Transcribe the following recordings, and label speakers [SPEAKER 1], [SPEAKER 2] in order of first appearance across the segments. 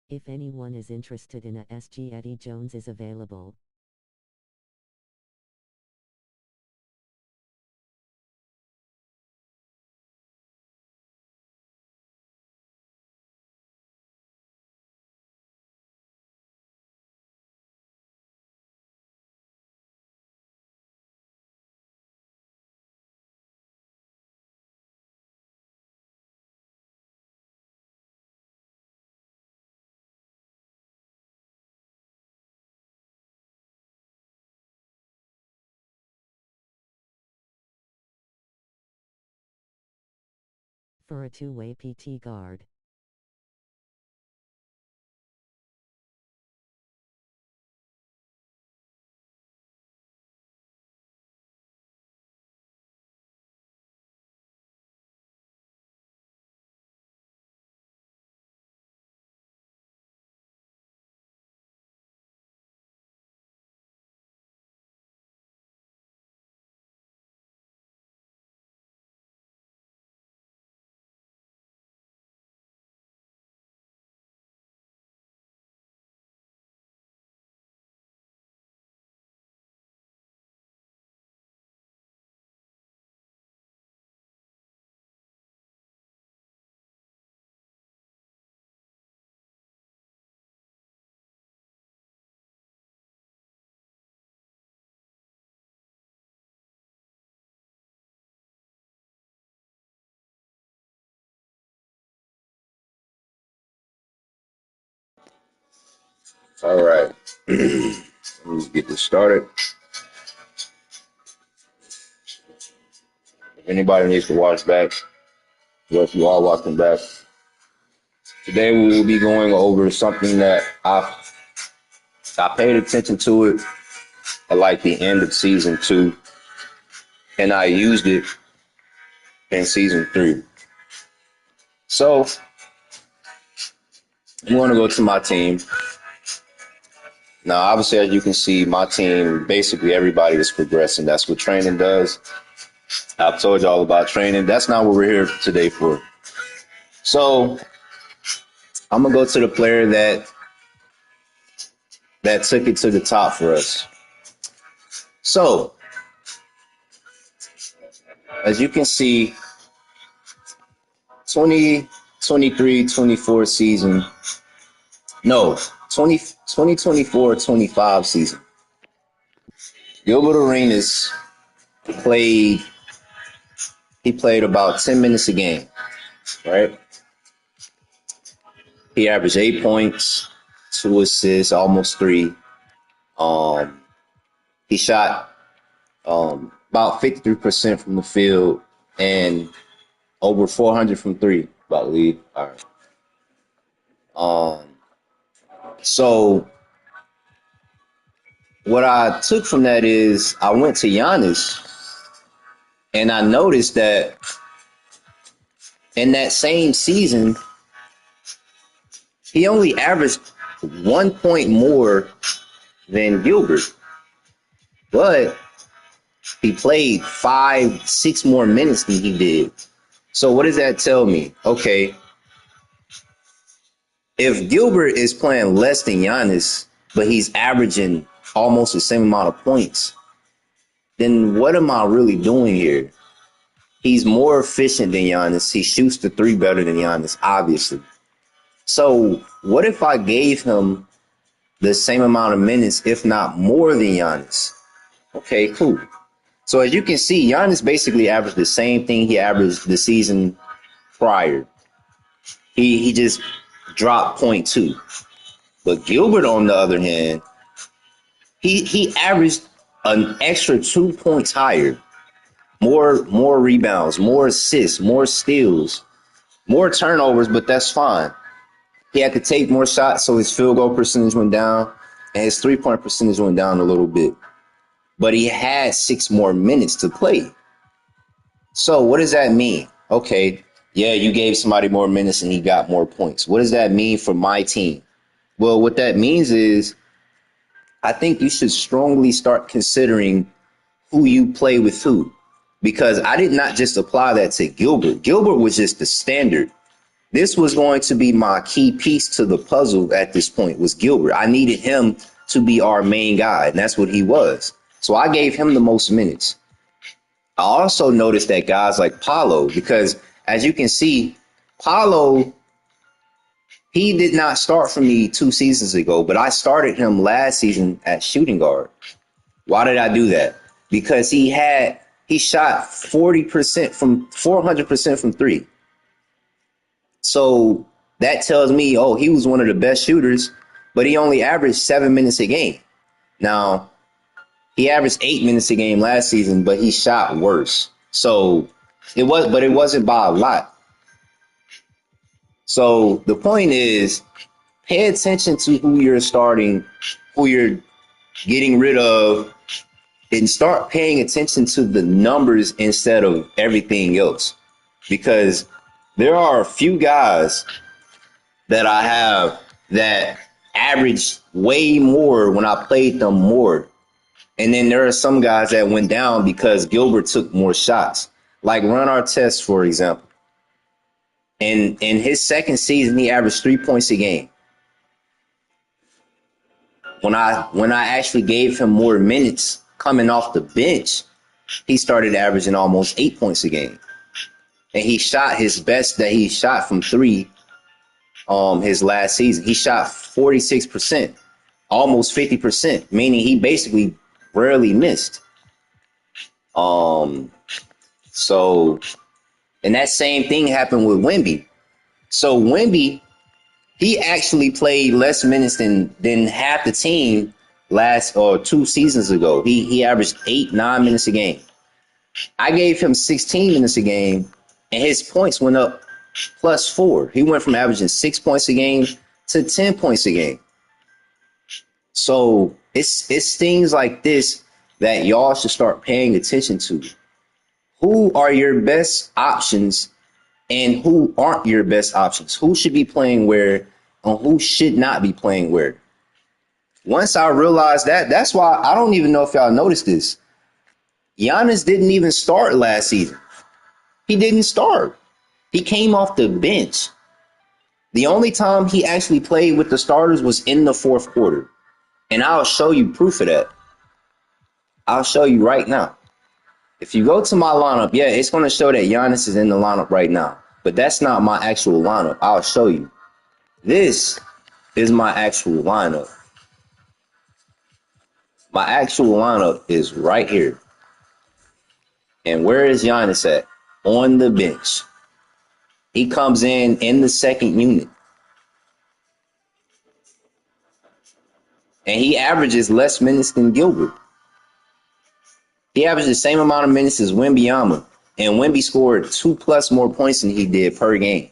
[SPEAKER 1] If anyone is interested in a SG, Eddie Jones is available. For a two-way PT guard.
[SPEAKER 2] All right. Let's get this started. If anybody needs to watch back, well, if you are watching back, today we will be going over something that I paid attention to it at like the end of season 2, and I used it in season 3. So I'm going to go to my team. Now, obviously, as you can see, my team, basically everybody is progressing. That's what training does. I've told you all about training. That's not what we're here today for. So I'm going to go to the player that took it to the top for us. So, as you can see, 2023-24 season, no, 2024-25 season. Gilbert Arenas played about 10 minutes a game, right? He averaged 8 points, 2 assists, almost 3. He shot about 53% from the field and over 400 from 3, I believe. All right. So what I took from that is I went to Giannis and I noticed that in that same season, he only averaged 1 point more than Gilbert, but he played 5-6 more minutes than he did. So what does that tell me? Okay, if Gilbert is playing less than Giannis, but he's averaging almost the same amount of points, then what am I really doing here? He's more efficient than Giannis. He shoots the 3 better than Giannis, obviously. So what if I gave him the same amount of minutes, if not more than Giannis? Okay, cool. So as you can see, Giannis basically averaged the same thing he averaged the season prior. He just dropped 0.2. But Gilbert, on the other hand, he averaged an extra 2 points higher. More rebounds, more assists, more steals, more turnovers, but that's fine. He had to take more shots, so his field goal percentage went down, and his three-point percentage went down a little bit. But he had 6 more minutes to play. So what does that mean? Okay, yeah, you gave somebody more minutes and he got more points. What does that mean for my team? Well, what that means is I think you should strongly start considering who you play with who. Because I did not just apply that to Gilbert. Gilbert was just the standard. This was going to be my key piece to the puzzle at this point was Gilbert. I needed him to be our main guy, and that's what he was. So I gave him the most minutes. I also noticed that guys like Paolo, because as you can see, Paolo, he did not start for me 2 seasons ago, but I started him last season at shooting guard. Why did I do that? Because he shot 40% from 400% from three. So that tells me, oh, he was one of the best shooters, but he only averaged 7 minutes a game. Now, he averaged 8 minutes a game last season, but he shot worse. So it wasn't by a lot. So the point is, pay attention to who you're starting, who you're getting rid of, and start paying attention to the numbers instead of everything else. Because there are a few guys that I have that averaged way more when I played them more. And then there are some guys that went down because Gilbert took more shots. Like Ron Artest, for example. In his second season, he averaged 3 points a game. When I actually gave him more minutes coming off the bench, he started averaging almost 8 points a game. And he shot his best that he shot from three his last season. He shot 46%, almost 50%, meaning he basically rarely missed. So, and that same thing happened with Wemby. So Wemby, he actually played less minutes than half the team last or 2 seasons ago. He averaged 8-9 minutes a game. I gave him 16 minutes a game, and his points went up +4. He went from averaging 6 points a game to 10 points a game. So it's things like this that y'all should start paying attention to. Who are your best options and who aren't your best options? Who should be playing where and who should not be playing where? Once I realized that, that's why I don't even know if y'all noticed this. Giannis didn't even start last season. He didn't start. He came off the bench. The only time he actually played with the starters was in the fourth quarter. And I'll show you proof of that. I'll show you right now. If you go to my lineup, yeah, it's going to show that Giannis is in the lineup right now. But that's not my actual lineup. I'll show you. This is my actual lineup. My actual lineup is right here. And where is Giannis at? On the bench. He comes in the second unit. And he averages less minutes than Gilbert. He averaged the same amount of minutes as Wembanyama. And Wemby scored 2+ more points than he did per game.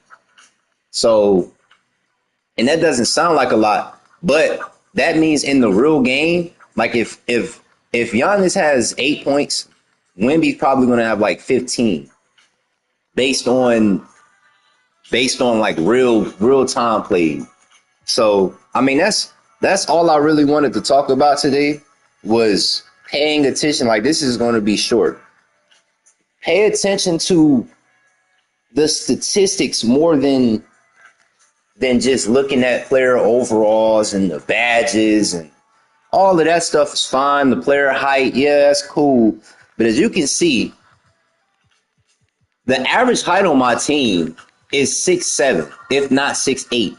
[SPEAKER 2] So, and that doesn't sound like a lot, but that means in the real game, like if Giannis has 8 points, Wemby's probably going to have like 15 based on like real time played. So, I mean, that's all I really wanted to talk about today was paying attention. Like, this is going to be short. Pay attention to the statistics more than just looking at player overalls and the badges and all of that stuff is fine. The player height, yeah, that's cool. But as you can see, the average height on my team is 6'7", if not 6'8".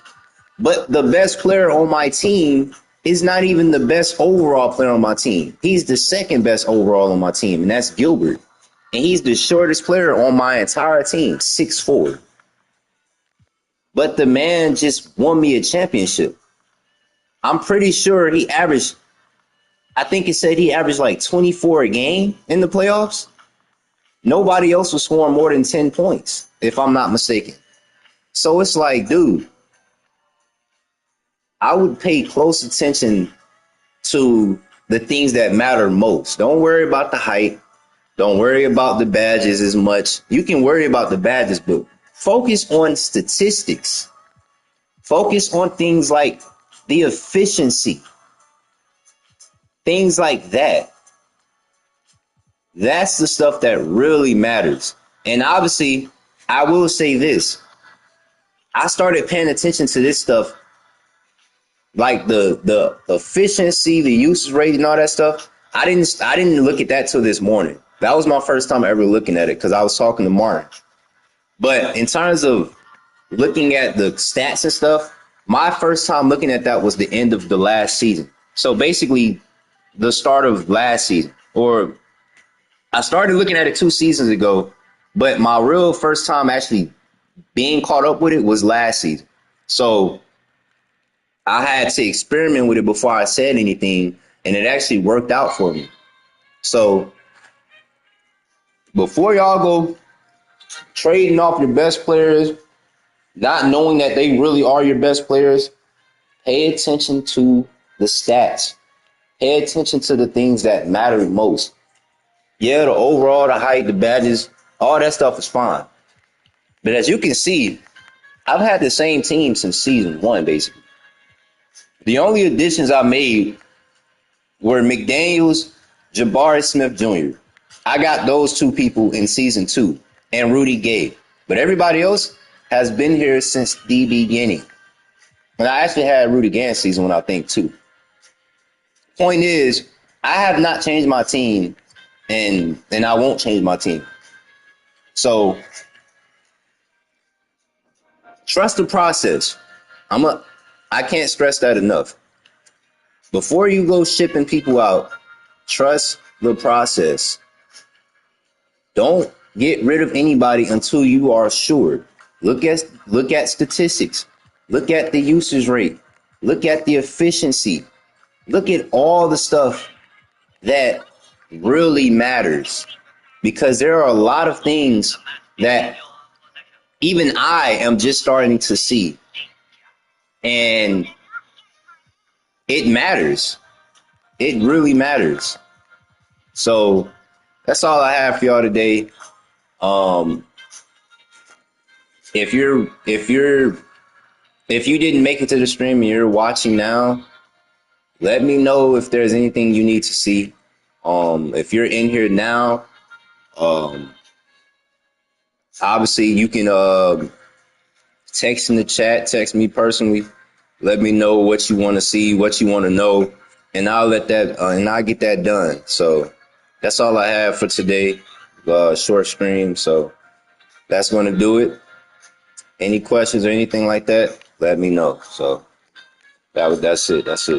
[SPEAKER 2] But the best player on my team is not even the best overall player on my team. He's the second best overall on my team, and that's Gilbert. And he's the shortest player on my entire team, 6'4". But the man just won me a championship. I'm pretty sure he averaged, I think it said he averaged like 24 a game in the playoffs. Nobody else was scoring more than 10 points, if I'm not mistaken. So it's like, dude, I would pay close attention to the things that matter most. Don't worry about the height. Don't worry about the badges as much. You can worry about the badges, but focus on statistics. Focus on things like the efficiency. Things like that. That's the stuff that really matters. And obviously, I will say this. I started paying attention to this stuff, like the efficiency, the usage rate, and all that stuff. I didn't look at that till this morning. That was my first time ever looking at it because I was talking to Martin. But in terms of looking at the stats and stuff, my first time looking at that was the end of the last season. So basically, the start of last season, or I started looking at it 2 seasons ago, but my real first time actually being caught up with it was last season. So I had to experiment with it before I said anything, and it actually worked out for me. So before y'all go trading off your best players, not knowing that they really are your best players, pay attention to the stats. Pay attention to the things that matter most. Yeah, the overall, the height, the badges, all that stuff is fine. But as you can see, I've had the same team since season 1, basically. The only additions I made were McDaniels, Jabari Smith Jr. I got those 2 people in season 2, and Rudy Gay. But everybody else has been here since the beginning. And I actually had Rudy Gay in season 1, I think, too. Point is, I have not changed my team, and I won't change my team. So trust the process. I can't stress that enough. Before you go shipping people out, trust the process. Don't get rid of anybody until you are sure. Look at statistics. Look at the usage rate. Look at the efficiency. Look at all the stuff that really matters, because there are a lot of things that even I am just starting to see, and it matters. It really matters. So that's all I have for y'all today. If you didn't make it to the stream and you're watching now, let me know if there's anything you need to see. If you're in here now, obviously you can text in the chat, text me personally. Let me know what you want to see, what you want to know, and I'll get that done. So that's all I have for today. Short stream. So that's going to do it. Any questions or anything like that, let me know. So that's it. That's it.